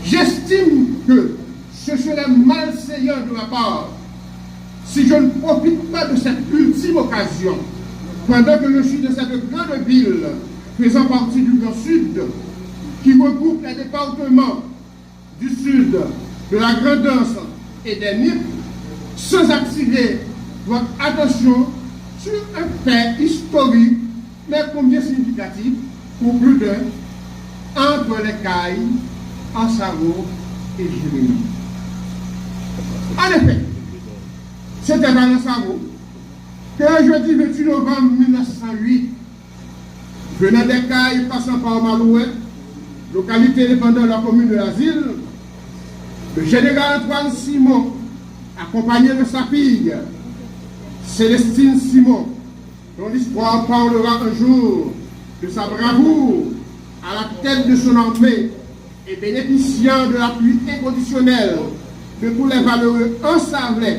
J'estime que ce serait malséant de ma part si je ne profite pas de cette ultime occasion, pendant que je suis de cette grande ville faisant partie du Grand Sud, qui regroupe les départements du Sud, de la Grand'Anse et des Nippes, sans attirer votre attention sur un fait historique, mais combien significatif, pour plus d'un, entre les Cailles, Ansaro et Jérémie. En effet, c'était à Ansaro que le jeudi 28 novembre 1908, venant des Cailles, passant par Malouet, localité dépendant de la commune de l'Asile, le général Antoine Simon, accompagné de sa fille, Célestine Simon, dont l'histoire parlera un jour de sa bravoure à la tête de son armée et bénéficiant de l'appui inconditionnel de tous les valeureux ensablés,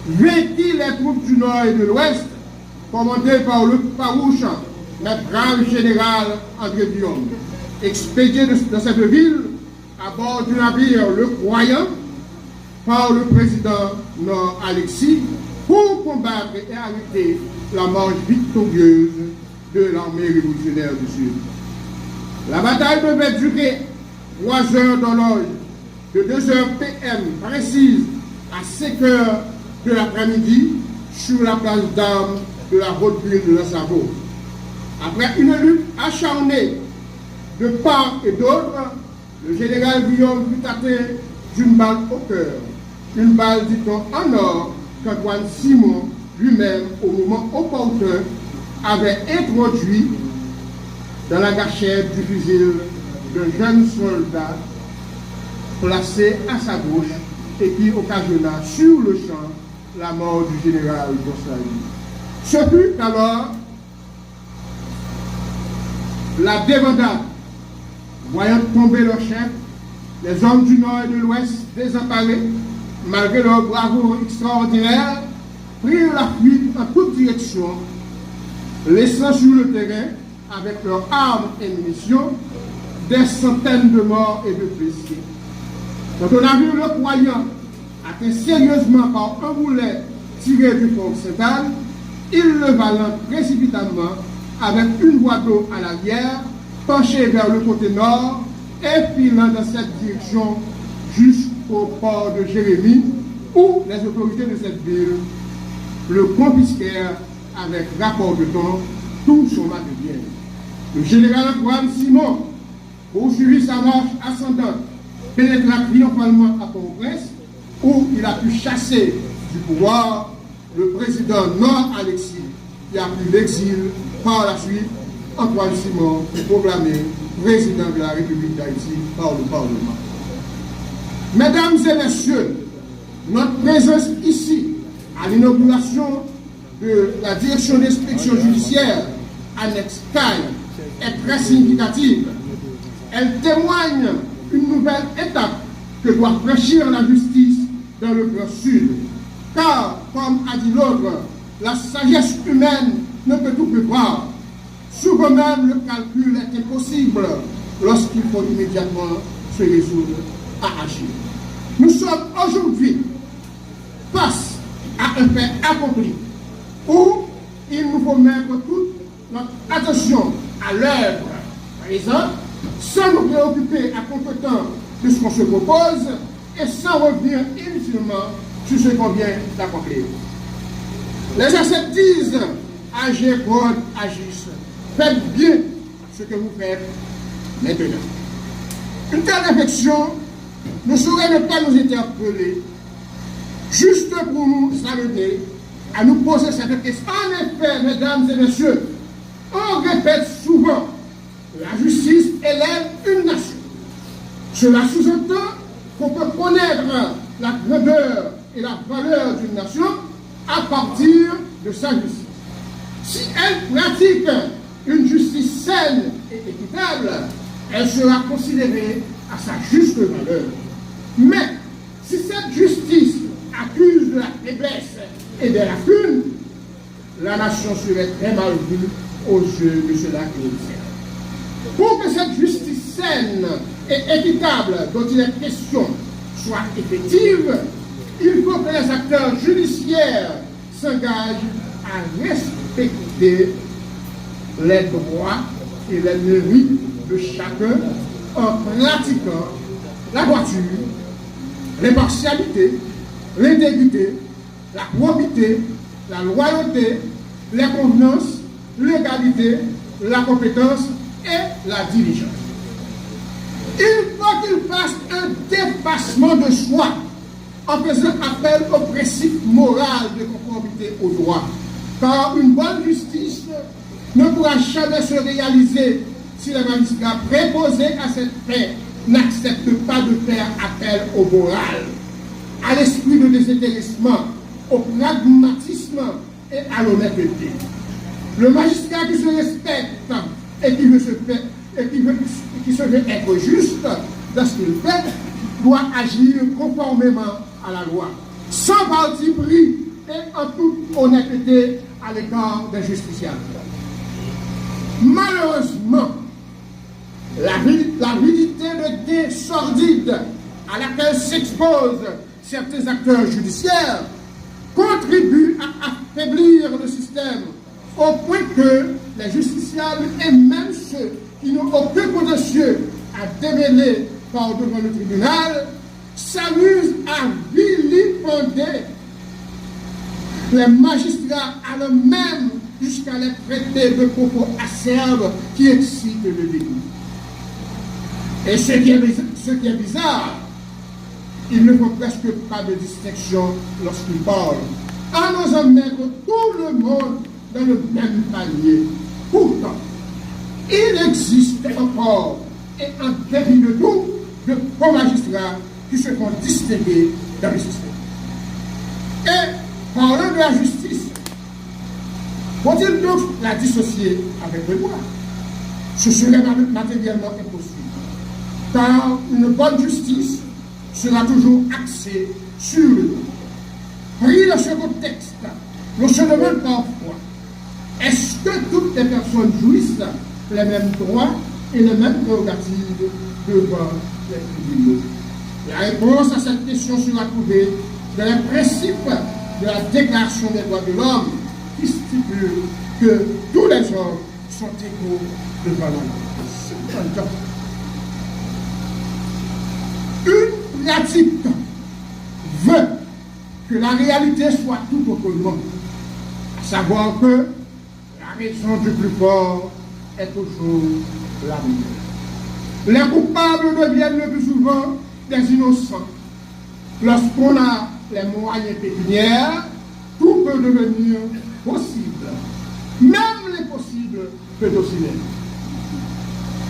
vainquit les troupes du Nord et de l'Ouest, commandées par le farouche, mais brave général André Guillaume, expédié de cette ville à bord du navire Le Croyant par le président Nord Alexis pour combattre et arrêter la marche victorieuse de l'armée révolutionnaire du Sud. La bataille devait durer 3 heures d'horloge, de 2 heures PM précise à 5 heures de l'après-midi sur la place d'armes de la haute ville de Ansaro. Après une lutte acharnée de part et d'autre, le général Guillaume fut atteint d'une balle au cœur. Une balle, dit-on, en or, qu'Antoine Simon lui-même, au moment opportun, avait introduit dans la gâchette du fusil d'un jeune soldat placé à sa gauche et qui occasionna sur le champ la mort du général Bossali. Ce fut alors la débandade. Voyant tomber leur chef, les hommes du Nord et de l'Ouest, désemparés, malgré leur bravoure extraordinaire, prirent la fuite en toute direction, laissant sur le terrain, avec leurs armes et munitions, des centaines de morts et de blessés. Quand on a vu le Croyant atteint sérieusement par un boulet tiré du fort Saint-Anne, il leva l'un précipitamment avec une voie d'eau à l'arrière, penché vers le côté nord et filant dans cette direction jusqu'au port de Jérémie, où les autorités de cette ville le confisquèrent avec rapport de temps tout son matériel. Le général Antoine Simon poursuivit sa marche ascendante, pénétra triomphalement à Port-au-Prince, où il a pu chasser du pouvoir le président Nord Alexis, qui a pris l'exil. Par la suite, Antoine Simon est proclamé président de la République d'Haïti par le Parlement. Mesdames et messieurs, notre présence ici, à l'inauguration de la direction d'inspection judiciaire, annexe CAI, est très significative. Elle témoigne une nouvelle étape que doit franchir la justice dans le Grand Sud. Car, comme a dit l'autre, la sagesse humaine ne peut tout prévoir. Souvent même, le calcul est impossible lorsqu'il faut immédiatement se résoudre à agir. Nous sommes aujourd'hui face à un fait accompli où il nous faut mettre toute notre attention à l'œuvre présente sans nous préoccuper à contre-temps de ce qu'on se propose et sans revenir inutilement sur ce qu'on vient d'accomplir. Les ascètes disent agir comme agissent. Faites bien ce que vous faites maintenant. Une telle réflexion ne saurait ne pas nous interpeller, juste pour nous amener à nous poser cette question. En effet, mesdames et messieurs, on répète souvent, la justice élève une nation. Cela sous-entend qu'on peut connaître la grandeur et la valeur d'une nation à partir de sa justice. Si elle pratique une justice saine et équitable, elle sera considérée à sa juste valeur. Mais si cette justice accuse de la faiblesse et des lacunes, la nation serait très mal vue aux yeux de ceux-là qui l'observent. Pour que cette justice saine et équitable dont il est question soit effective, il faut que les acteurs judiciaires s'engagent à respecter les droits et les mérites de chacun en pratiquant la droiture, l'impartialité, l'intégrité, la probité, la loyauté, les convenances, l'égalité, la compétence et la diligence. Il faut qu'il fasse un dépassement de soi en faisant appel au principe moral de conformité au droit. Car une bonne justice ne pourra jamais se réaliser si les magistrats préposés à cette fin n'acceptent pas de faire appel au moral, à l'esprit de désintéressement, au pragmatisme et à l'honnêteté. Le magistrat qui se respecte et qui se veut être juste dans ce qu'il fait doit agir conformément à la loi, sans parti pris et en toute honnêteté à l'égard des justiciables. Malheureusement, l'avidité de gains sordides à laquelle s'exposent certains acteurs judiciaires contribue à affaiblir le système au point que les justiciables et même ceux qui n'ont aucun contentieux à démêler par devant le tribunal s'amusent à vilipender les magistrats allant même jusqu'à les traiter de propos acerbes qui excitent le dégoût. Et ce qui est bizarre, ils ne font presque pas de distinction lorsqu'ils parlent, en osant mettre tout le monde dans le même panier. Pourtant, il existe encore, et en dépit de tout, de bons magistrats qui se font distinguer dans le système. Et parlant de la justice, faut-il donc la dissocier avec le droit? Ce serait matériellement impossible. Car une bonne justice sera toujours axée sur le droit. Pris dans ce contexte, l'on se demande parfois, est-ce que toutes les personnes jouissent les mêmes droits et les mêmes prérogatives devant les tribunaux? La réponse à cette question sera trouvée dans les principes de la Déclaration des droits de l'homme qui stipule que tous les hommes sont égaux devant la loi. Une pratique veut que la réalité soit tout autrement, à savoir que la raison du plus fort est toujours la meilleure. Les coupables deviennent le plus souvent des innocents. Lorsqu'on a les moyens pécuniaires, tout peut devenir possible. Même l'impossible peut aussi l'être.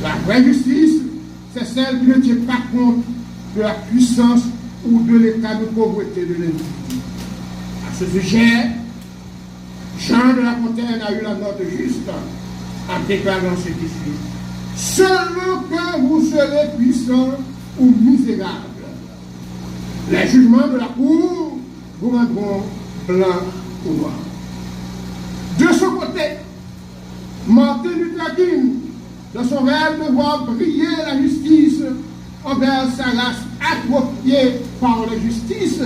La vraie justice, c'est celle qui ne tient pas compte de la puissance ou de l'état de pauvreté de l'individu. À ce sujet, Jean de La Fontaine a eu la note juste en déclarant ce qui suit. Selon que vous serez puissant ou misérable, les jugements de la cour vous rendront blanc ou noir. De son côté, Martin Luther King, dans son rêve de voir briller la justice envers sa race atrophiée par la justice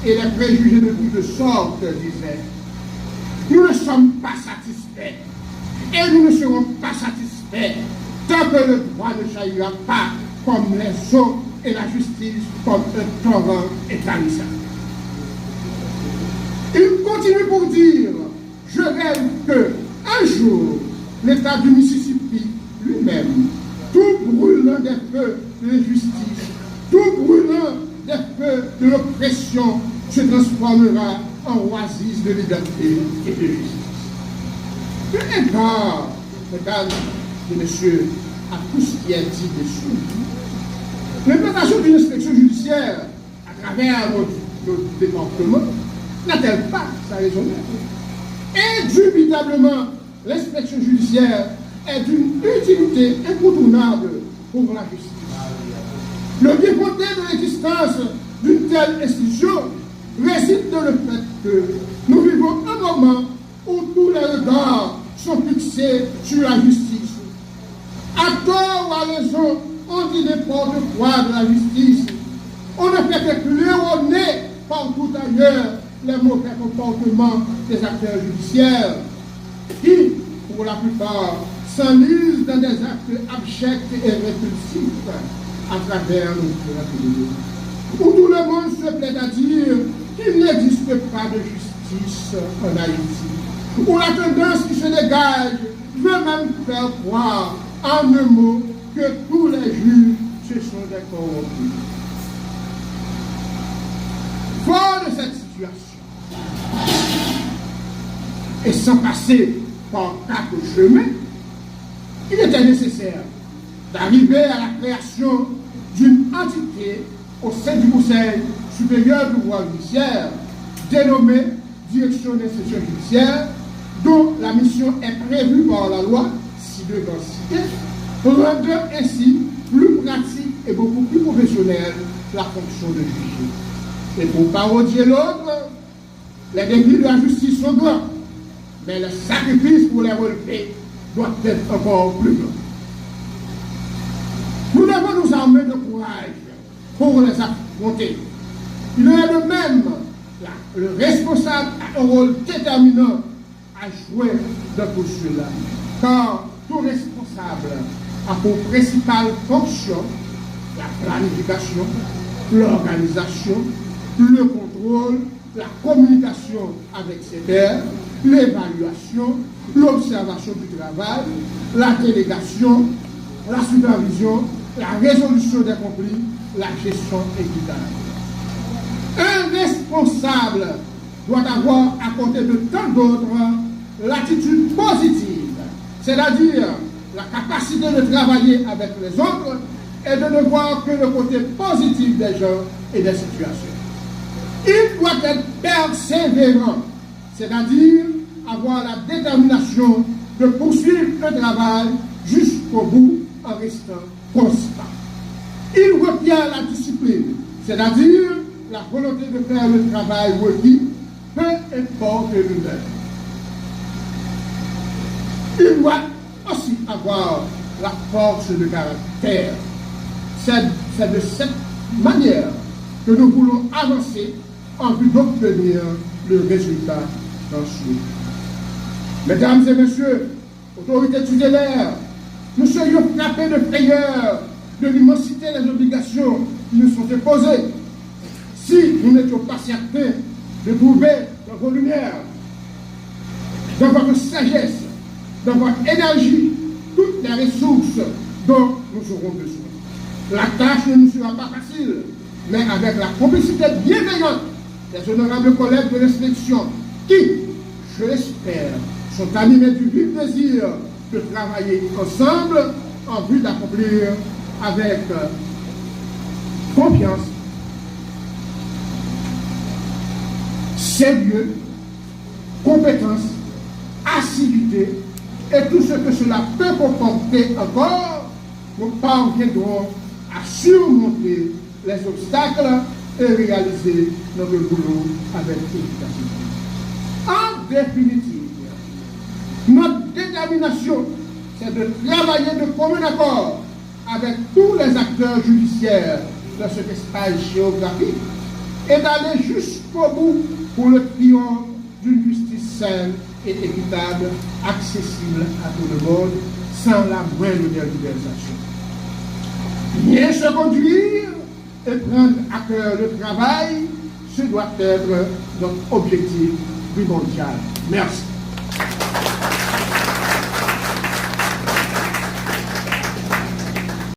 et les préjugés de toutes sortes, disait: nous ne sommes pas satisfaits et nous ne serons pas satisfaits tant que le droit ne jaillira pas comme les eaux et la justice comme un torrent étarissant. Il continue pour dire: je rêve que un jour l'État du Mississippi lui-même, tout brûlant des feux de l'injustice, tout brûlant des feux de l'oppression, se transformera en oasis de liberté et de justice. Peu égard, mesdames et messieurs, à tout ce qui est dit dessous, l'implantation d'une inspection judiciaire à travers notre département n'a-t-elle pas sa raison d'être? Indubitablement, l'inspection judiciaire est d'une utilité incontournable pour la justice. Le bien fondé de l'existence d'une telle institution réside dans le fait que nous vivons un moment où tous les regards sont fixés sur la justice. À tort ou à raison, on dit n'importe quoi de la justice. On ne fait que claironner partout ailleurs les mauvais comportements des acteurs judiciaires qui, pour la plupart, s'enlisent dans des actes abjects et répulsifs à travers notre République, où tout le monde se plaît à dire qu'il n'existe pas de justice en Haïti, où la tendance qui se dégage veut même faire croire en un mot que tous les juges ce sont des corrompus. Fort de cette situation, et sans passer par 4 chemins, il était nécessaire d'arriver à la création d'une entité au sein du Conseil supérieur du pouvoir judiciaire, dénommée Direction d'instruction judiciaire, dont la mission est prévue par la loi, si devant citer, rendant ainsi plus pratique et beaucoup plus professionnelle la fonction de juge. Et pour parodier l'autre, les défis de la justice sont grands, mais le sacrifice pour les relever doit être encore plus grand. Nous devons nous armer de courage pour les affronter. Il en est de même, le responsable a un rôle déterminant à jouer dans tout cela, car tout responsable a pour principale fonction la planification, l'organisation, le contrôle, la communication avec ses pairs, l'évaluation, l'observation du travail, la délégation, la supervision, la résolution des conflits, la gestion équitable. Un responsable doit avoir à côté de tant d'autres l'attitude positive, c'est-à-dire la capacité de travailler avec les autres et de ne voir que le côté positif des gens et des situations. Il doit être persévérant, c'est-à-dire avoir la détermination de poursuivre le travail jusqu'au bout en restant constant. Il requiert la discipline, c'est-à-dire la volonté de faire le travail requis, peu importe l'heure. Il doit aussi avoir la force de caractère. C'est de cette manière que nous voulons avancer en vue d'obtenir le résultat ensuite. Mesdames et messieurs, autorités tutélaires, nous serions frappés de frayeur de l'immensité des obligations qui nous sont imposées si nous n'étions pas certains de trouver dans vos lumières, dans votre sagesse, dans votre énergie, toutes les ressources dont nous aurons besoin. La tâche ne nous sera pas facile, mais avec la complicité bienveillante des honorables collègues de l'inspection qui, je l'espère, sont animés du vif désir de travailler ensemble en vue d'accomplir avec confiance, sérieux, compétence, assiduité et tout ce que cela peut comporter encore, nous parviendrons à surmonter les obstacles et réaliser notre boulot avec efficacité. En définitive, notre détermination, c'est de travailler de commun accord avec tous les acteurs judiciaires de cet espace géographique et d'aller jusqu'au bout pour le triomphe d'une justice saine et équitable, accessible à tout le monde, sans la moindre tergiversation. Bien se conduire et prendre à cœur le travail, ce doit être notre objectif primordial. Merci.